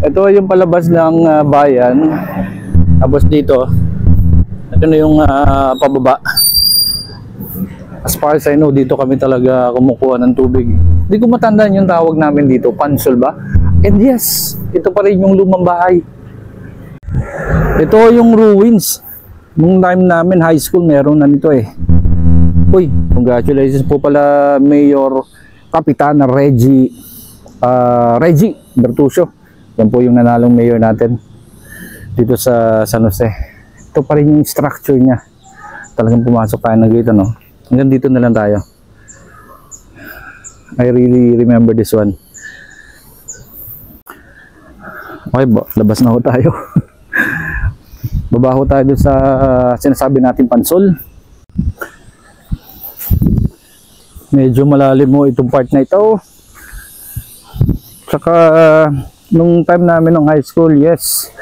Ito yung palabas ng bayan. Tapos dito, ito na yung pababa. As far as I know, dito kami talaga kumukuha ng tubig. Hindi ko matandaan yung tawag namin dito, Pansol ba? And yes, ito pa rin yung lumang bahay. Ito yung ruins. Nung time namin, high school, meron na nito eh. Uy, congratulations po pala Mayor Kapitana Reggie Bertuccio. Yan po yung nanalong mayor natin dito sa San Jose. Ito pa rin yung structure niya. Talagang pumasok tayo ng gate, no? Hanggang dito na lang tayo. I really remember this one. Okay, labas na ho tayo. Baba ho tayo dun sa sinasabi natin Pansol. Medyo malalim mo itong part na ito. Tsaka nung time namin ng high school, yes,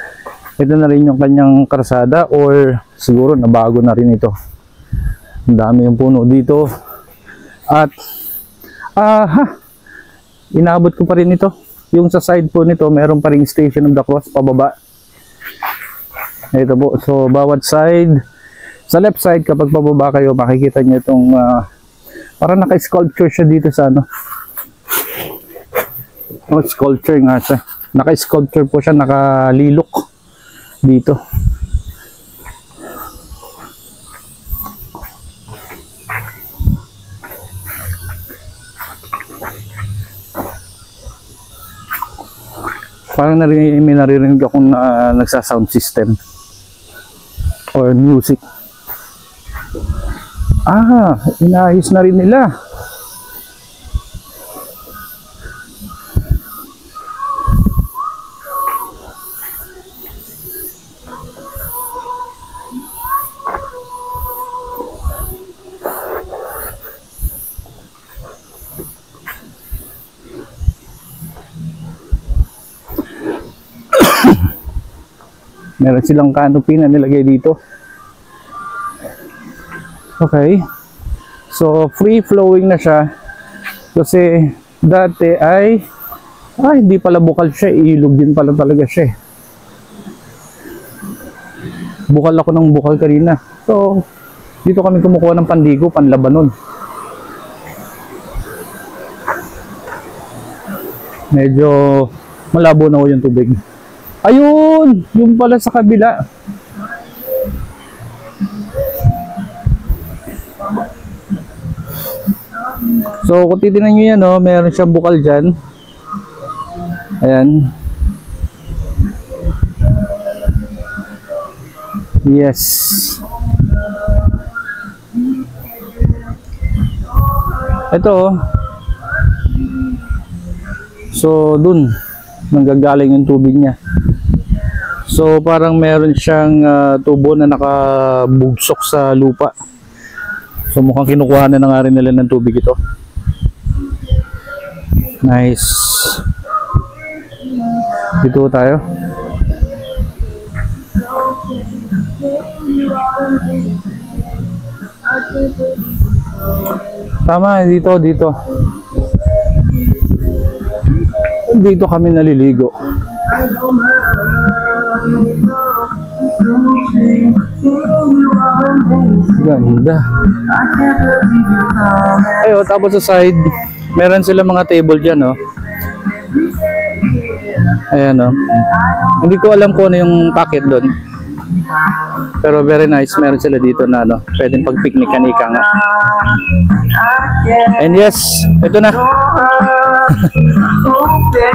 ito na rin yung kanyang karsada, or siguro nabago na rin ito. Ang dami yung puno dito. At inabot ko pa rin ito. Yung sa side po nito, meron pa rin Station of the Cross pababa. Ito po. So bawat side, sa left side kapag pababa kayo, makikita niyo itong parang naka-sculpture siya dito sa ano. Oh, sculpture nga siya. Naka-sculpture po siya, nakalilok dito. Parang may naririnig akong nagsa-sound system or music. Inaayos na rin nila. Meron silang canopy na nilagay dito. Okay. So, free flowing na siya. Kasi dati ay hindi pala bukal siya. Ilog din pala talaga siya. Bukal ako ng bukal kanina. So, dito kami kumukuha ng pandigo, panlabanon. Medyo malabo na ho yung tubig. Ayun! Yung pala sa kabila. So, kung titignan nyo yan, no, meron siyang bukal dyan. Ayan. Yes. Ito. So, dun nanggagaling yung tubig niya. So parang meron siyang tubo na nakabugsok sa lupa. So mukhang kinukuha na nga rin nila ng tubig ito. Nice. Dito tayo. Tama, dito. Dito kami naliligo. Ganda. Ayo, tapos sa side, meron sila mga table dyan, no? Ayan, no? Hindi ko alam kung ano yung packet doon. Pero very nice, meron sila dito na ano, pwedeng pag-picnic-an ika nga. And yes, ito na.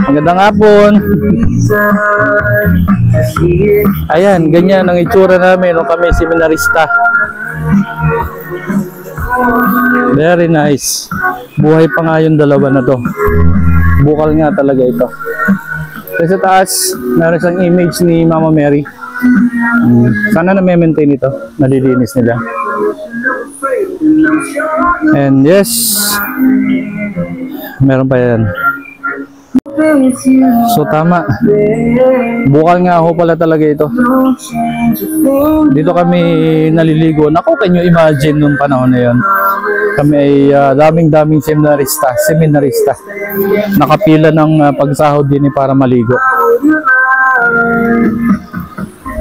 Magandang hapon. Ayan, ganyan ang itsura namin nung kami seminarista. Very nice. Buhay pa nga yung dalawa na to. Bukal nga talaga ito. Kasi sa taas, meron siyang image ni Mama Mary. Sana na-maintain ito. Nalilinis nila. And yes, meron pa yan. So tama. Bukal nga ho pala talaga ito. Dito kami naliligo. Naku, can you imagine nung panahon na yun? Kami ay daming seminarista. Nakapila ng pagsahod din para maligo.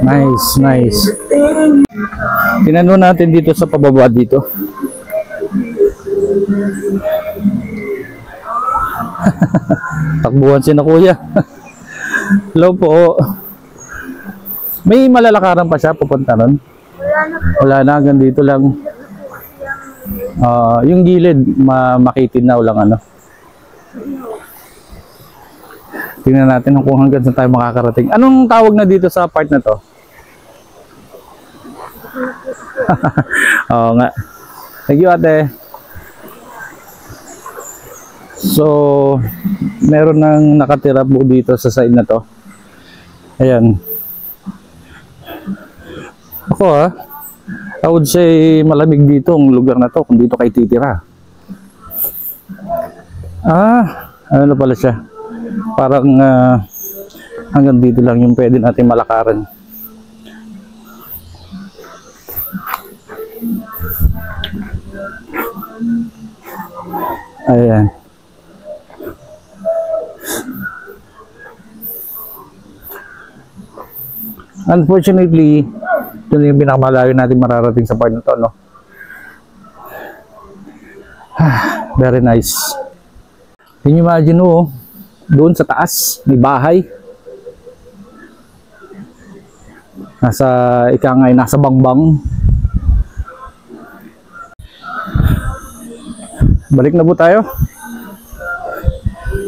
Nice. Tinanong natin dito sa pababa dito. Takbuhan si na kuya. Hello po. May malalakaran pa siya pupunta nun? Wala na, hanggang dito lang. Yung gilid makitin na ulang ano. Tingnan natin kung hanggang saan tayo makakarating. Anong tawag na dito sa part na to? Oo nga. Thank you, ate. So, meron nang nakatira po dito sa side na to. Ayan. Ako I would say malamig dito ang lugar na to kung dito kayo titira. Ano na pala siya? Parang hanggang dito lang yung pwede natin malakaran. Ayan. Unfortunately, ito yung pinakamalayo natin mararating sa part na to, no? Very nice. Can you imagine, doon sa taas, may bahay. Nasa bangbang. Balik na po tayo.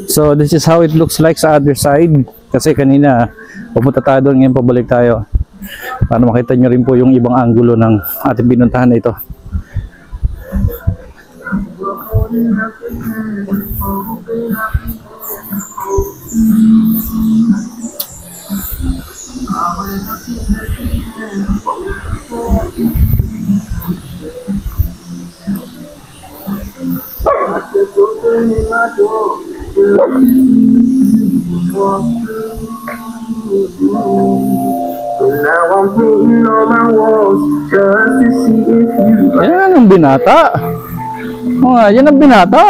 So, this is how it looks like sa other side. Kasi kanina, pupunta tayo doon, ngayon pabalik tayo. Para makita nyo rin po yung ibang anggulo ng ating pinuntahan na ito. Yan ang binata. Yan ang binata.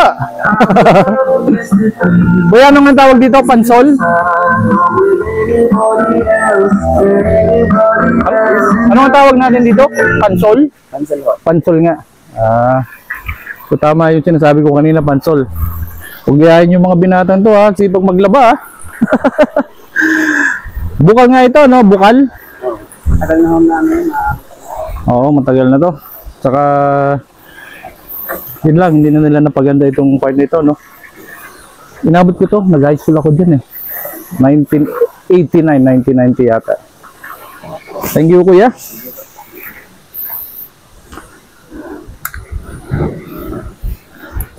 Boy, ano nga tawag dito? Pansol? Ano nga tawag natin dito? Pansol? Pansol nga. So tama yung sinasabi ko kanina, pansol. Huwag gayahin yung mga binatang to, sipag maglaba. Bukal nga ito, no? Bukal? Matagal na namin. Oo, matagal na to. Saka yun lang, hindi na nila napaganda itong part nito, no? Inabot ko to, nag-high school ako dyan 1989, 1990 yata. Thank you, kuya.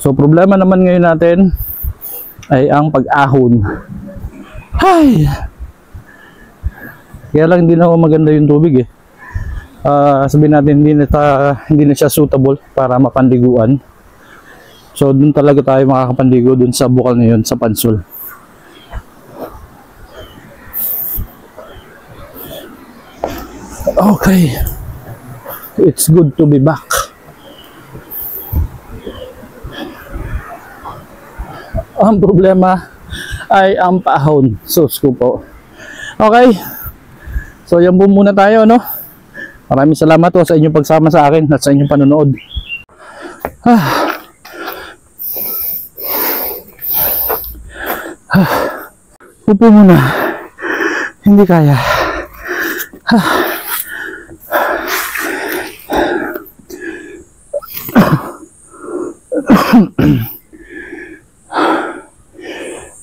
So, problema naman ngayon natin ay ang pag-ahon. Hay! Kaya lang hindi na maganda yung tubig sabihin natin hindi na siya suitable para mapandiguan. So dun talaga tayo makakapandigo dun sa bukal na yun, sa Pansol. Okay. It's good to be back. Ang problema ay ang paahon. Sus ko po. Okay. So yan po muna tayo, no? Maraming salamat po sa inyong pagsama sa akin at sa inyong panonood. Upo muna. Hindi kaya.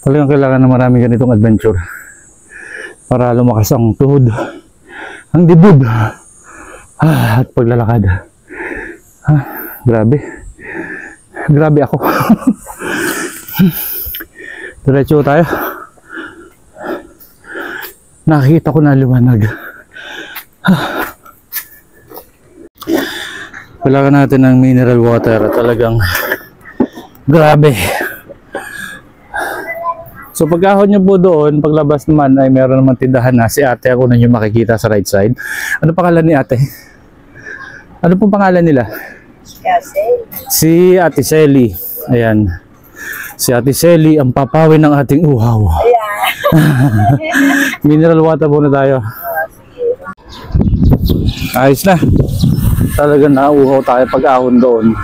Talagang kailangan na marami ganitong adventure para lumakas ang tuhod, ang dibdib, at paglalakad. Grabe ako. Diretso tayo. Nakikita ko na liwanag. Kailangan natin ng mineral water. Talagang grabe. So pagkahon nyo po doon, paglabas naman ay meron naman tindahan na si ate, ako na nyo makikita sa right side. Ano pangalan ni ate? Ano pong pangalan nila? Kasi, Si Ate Selly. Ayan. Si Ate Selly ang papawin ng ating uhaw. Mineral water muna tayo. Ayos na. Talagang nauuhaw tayo pag-ahon doon.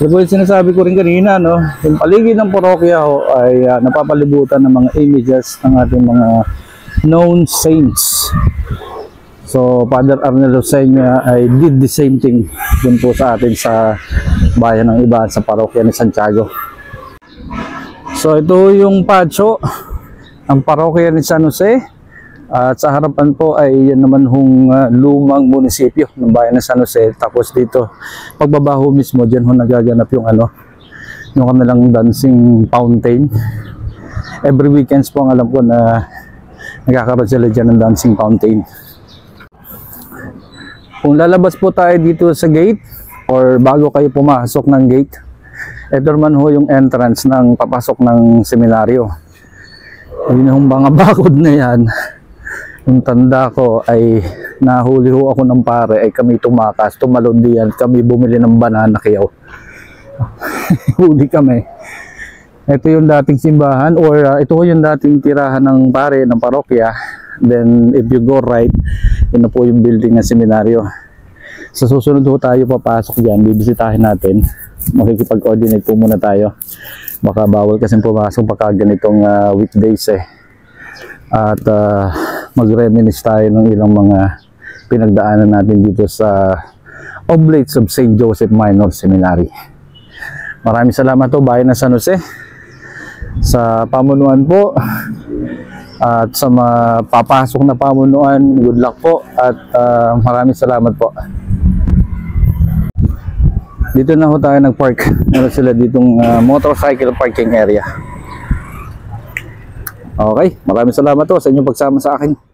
Ito po yung sinasabi ko rin kanina, no? Yung paligid ng parokya ho, ay napapalibutan ng mga images ng ating mga known saints. So, Father Arnel Osenia ay did the same thing dun po sa atin sa bayan ng iba sa parokya ni Santiago. So, ito yung patio, ang parokya ni San Jose. At sa harapan po ay yan naman hong lumang munisipyo ng bayan ng San Jose. Tapos dito, pagbabaho mismo, dyan ho nagaganap yung yung kanilang dancing fountain. Every weekends po ang alam ko na nagkakaroon sila dyan ng dancing fountain. Kung lalabas po tayo dito sa gate or bago kayo pumasok ng gate, ito naman ho yung entrance ng papasok ng seminaryo. Yun yung mga bakod na yan. Yung tanda ko ay nahuli ho ako ng pare ay kami tumakas, tumalon diyan, kami bumili ng banana kiyaw. Huli kami. Ito yung dating simbahan or ito yung dating tirahan ng pare ng parokya. Then if you go right, yun na po yung building ng seminaryo. Sa susunod po tayo papasok dyan, bibisitahin natin. Makikipag-coordinate po muna tayo. Baka bawal kasi pumasok pagka ganitong weekdays eh. At mag-reminisce tayo ng ilang mga pinagdaanan natin dito sa Oblates of St. Joseph Minor Seminary. Maraming salamat po bayan ng San Jose sa pamunuan po. At sa mga papasok na pamunuan, good luck po at maraming salamat po. Dito na ho tayo nag-park. Meron sila ditong motorcycle parking area. Okay, maraming salamat po sa inyong pagsama sa akin.